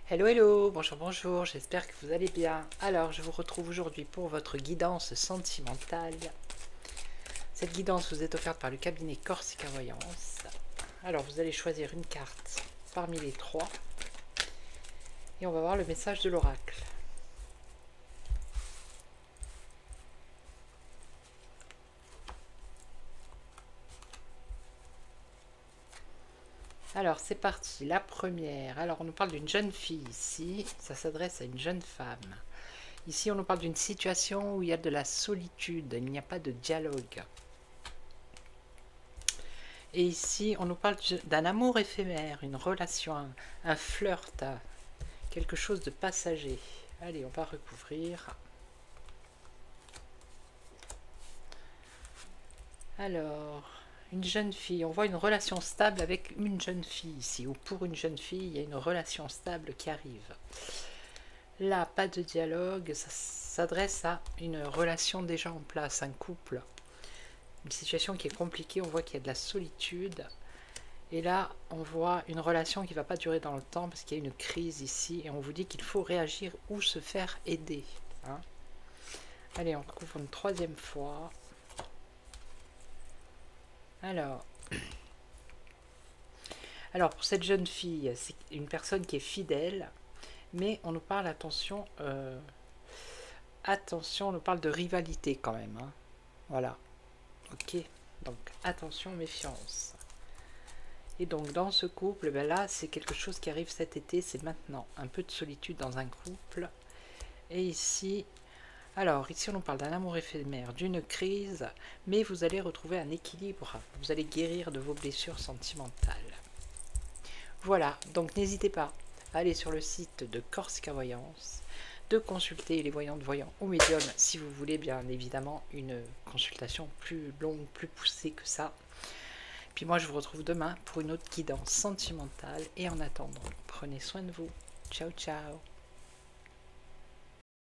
Hello, hello, bonjour, bonjour, j'espère que vous allez bien. Alors, je vous retrouve aujourd'hui pour votre guidance sentimentale. Cette guidance vous est offerte par le cabinet Corsica Voyance. Alors, vous allez choisir une carte parmi les trois et on va voir le message de l'oracle. Alors, c'est parti. La première. Alors, on nous parle d'une jeune fille ici. Ça s'adresse à une jeune femme. Ici, on nous parle d'une situation où il y a de la solitude. Il n'y a pas de dialogue. Et ici, on nous parle d'un amour éphémère, une relation, un flirt, quelque chose de passager. Allez, on va recouvrir. Alors, une jeune fille. On voit une relation stable avec une jeune fille ici, ou pour une jeune fille, il y a une relation stable qui arrive. Là, pas de dialogue, ça s'adresse à une relation déjà en place, un couple. Une situation qui est compliquée, on voit qu'il y a de la solitude. Et là, on voit une relation qui ne va pas durer dans le temps parce qu'il y a une crise ici et on vous dit qu'il faut réagir ou se faire aider. Hein. Allez, on couvre une troisième fois. Alors, pour cette jeune fille, c'est une personne qui est fidèle, mais on nous parle, attention, attention, on nous parle de rivalité quand même. Hein. Voilà, ok, donc attention, méfiance. Et donc dans ce couple, ben là c'est quelque chose qui arrive cet été, c'est maintenant. Un peu de solitude dans un couple. Et ici, alors ici on nous parle d'un amour éphémère, d'une crise, mais vous allez retrouver un équilibre. Vous allez guérir de vos blessures sentimentales. Voilà, donc n'hésitez pas à aller sur le site de Corsica Voyance, de consulter les voyantes, voyants ou médiums si vous voulez bien évidemment une consultation plus longue, plus poussée que ça. Puis moi, je vous retrouve demain pour une autre guidance sentimentale. Et en attendant, prenez soin de vous. Ciao, ciao.